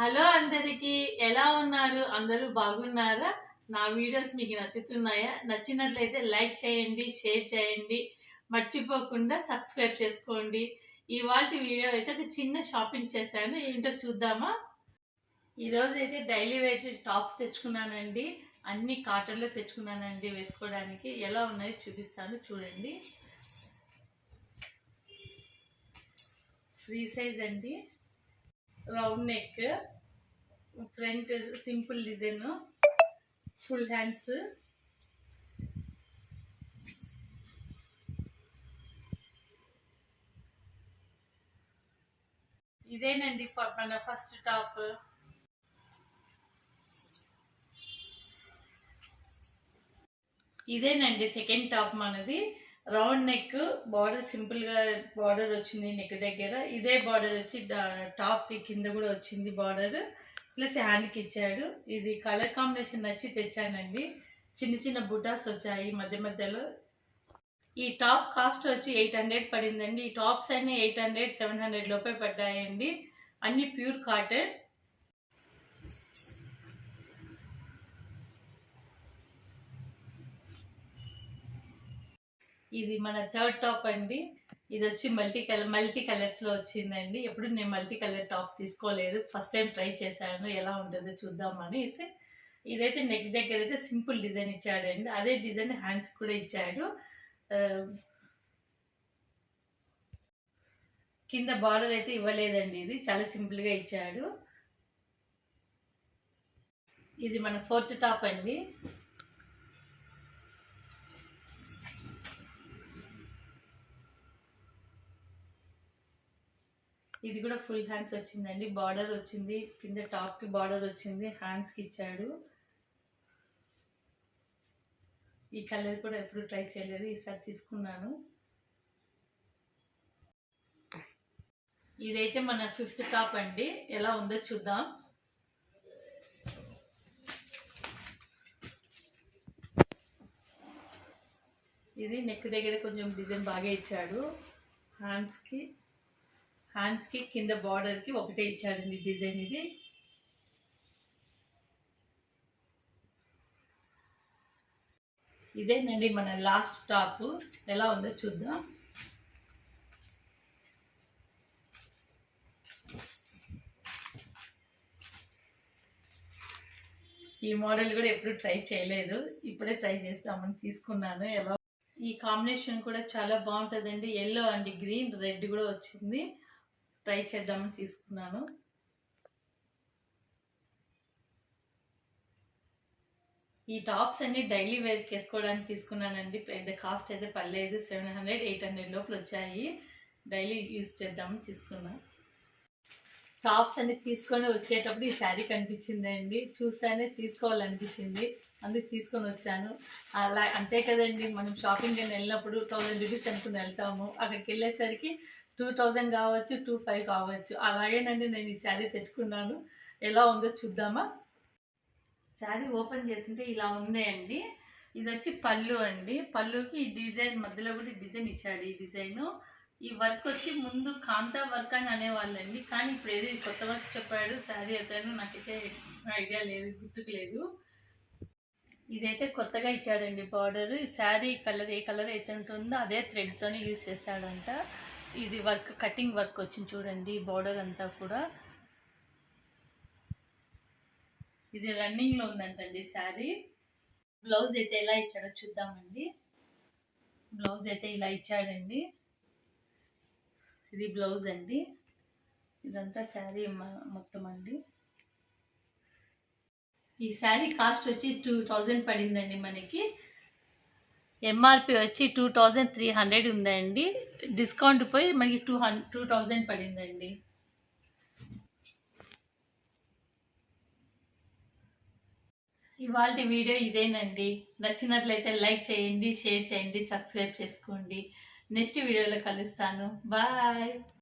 Hello అందరికి ఎలా ఉన్నారు? అందరూ బాగున్నారా? నా వీడియోస్ మీకు నచ్చుతున్నాయా? నచ్చినట్లయితే లైక్ చేయండి, షేర్ చేయండి, మర్చిపోకుండా సబ్స్క్రైబ్ చేసుకోండి. ఇవాల్టి వీడియో అయితే ఒక చిన్న షాపింగ్ చేశాను, ఏంటో చూద్దామా? ఈరోజు అయితే డైలీ వేర్ టాప్స్ తెచ్చుకున్నానండి. అన్ని కాటన్లో తెచ్చుకున్నానండి వేసుకోవడానికి. ఎలా ఉన్నాయో చూపిస్తాను చూడండి. ఫ్రీ సైజ్ అండి, round neck, front simple design, full hands. ఇదేనండి మన ఫస్ట్ టాప్. ఇదేనండి సెకండ్ టాప్ మనది. రౌండ్ నెక్, బార్డర్ సింపుల్ గా బార్డర్ వచ్చింది నెక్ దగ్గర. ఇదే బార్డర్ వచ్చి టాప్ కి కింద కూడా వచ్చింది బార్డర్, ప్లస్ హ్యాండ్ కి ఇచ్చాడు. ఇది కలర్ కాంబినేషన్ నచ్చి తెచ్చానండి. చిన్న చిన్న బుటాస్ వచ్చాయి మధ్య మధ్యలో. ఈ టాప్ కాస్ట్ వచ్చి 800 పడిందండి. ఈ టాప్స్ అన్ని 800, 700 లోపే పడ్డాయండి. అన్ని ప్యూర్ కాటన్. ఇది మన థర్డ్ టాప్ అండి. ఇది వచ్చి మల్టీ కలర్స్ లో వచ్చిందండి. ఎప్పుడు నేను మల్టీ కలర్ టాప్ తీసుకోలేదు, ఫస్ట్ టైం ట్రై చేశాను, ఎలా ఉంటుందో చూద్దామని. ఇదైతే నెక్ దగ్గర అయితే సింపుల్ డిజైన్ ఇచ్చాడండి. అదే డిజైన్ హ్యాండ్స్ కూడా ఇచ్చాడు. కింద బార్డర్ అయితే ఇవ్వలేదండి, ఇది చాలా సింపుల్ గా ఇచ్చాడు. ఇది మన ఫోర్త్ టాప్ అండి. ఇది కూడా ఫుల్ హ్యాండ్స్ వచ్చిందండి. బార్డర్ వచ్చింది కింద, టాప్ కి బార్డర్ వచ్చింది, హ్యాండ్స్ కి ఇచ్చాడు. ఈ కలర్ కూడా ఎప్పుడు ట్రై చేయలేదు, ఈసారి తీసుకున్నాను. ఇదైతే మన ఫిఫ్త్ టాప్ అండి. ఎలా ఉందో చూద్దాం. ఇది నెక్ దగ్గర కొంచెం డిజైన్ బాగా ఇచ్చాడు. హ్యాండ్స్ కి కింద బార్డర్ కి ఒకటే ఇచ్చాడండి డిజైన్. ఇది ఇదేనండి మన లాస్ట్ టాప్. ఎలా ఉందో చూద్దాం. ఈ మోడల్ కూడా ఎప్పుడు ట్రై చేయలేదు, ఇప్పుడే ట్రై చేస్తామని తీసుకున్నాను. ఎలా ఈ కాంబినేషన్ కూడా చాలా బాగుంటుందండి. ఎల్లో అండి, గ్రీన్, రెడ్ కూడా వచ్చింది. ట్రై చేద్దామని తీసుకున్నాను. ఈ టాప్స్ అన్ని డైలీ వేర్ వేసుకోవడానికి తీసుకున్నానండి. పెద్ద కాస్ట్ అయితే పర్లేదు, 700, 800 లోపల వచ్చాయి. డైలీ యూజ్ చేద్దామని తీసుకున్నాను. టాప్స్ అన్ని తీసుకొని వచ్చేటప్పుడు ఈ శారీ కనిపించిందండి, చూసానే తీసుకోవాలనిపించింది, అందుకు తీసుకొని వచ్చాను. అలా అంతే కదండి, మనం షాపింగ్ అని వెళ్ళినప్పుడు 1000 రూపీస్ అనుకుని వెళ్తాము, అక్కడికి వెళ్ళేసరికి 2000 కావచ్చు, 2500 కావచ్చు. అలాగేనండి నేను ఈ శారీ తెచ్చుకున్నాను. ఎలా ఉందో చూద్దామా. శారీ ఓపెన్ చేస్తుంటే ఇలా ఉన్నాయండి. ఇది వచ్చి పళ్ళు అండి. పళ్ళుకి ఈ డిజైన్ మధ్యలో కూడా డిజైన్ ఇచ్చాడు. ఈ డిజైన్, ఈ వర్క్ వచ్చి ముందు కాంతా వర్క్ అని అనేవాళ్ళండి, కానీ ఇప్పుడు ఏది కొత్త వర్క్ చెప్పాడు శారీ అతను. నాకైతే ఐడియా లేదు, గుర్తుకు లేదు. ఇదైతే కొత్తగా ఇచ్చాడండి బార్డర్. శారీ కలర్ ఏ కలర్ అయితే ఉంటుందో అదే థ్రెడ్తోనే యూజ్ చేశాడంట. ఇది వర్క్ కటింగ్ వర్క్ వచ్చింది చూడండి, బార్డర్ అంతా కూడా. ఇది రన్నింగ్లో ఉందంటండి శారీ. బ్లౌజ్ అయితే ఎలా ఇచ్చాడో చూద్దామండి. బ్లౌజ్ అయితే ఇలా ఇచ్చాడండి. ఇది బ్లౌజ్ అండి. ఇదంతా శారీ మొత్తం అండి. ఈ శారీ కాస్ట్ వచ్చి 2000 పడిందండి మనకి. ఎంఆర్పి వచ్చి 2300 ఉందండి. డిస్కౌంట్ పోయి మనకి 2000 పడిందండి. ఇవాళ వీడియో ఇదేనండి. నచ్చినట్లయితే లైక్ చేయండి, షేర్ చేయండి, సబ్స్క్రైబ్ చేసుకోండి. నెక్స్ట్ వీడియోలో కలుస్తాను. బాయ్.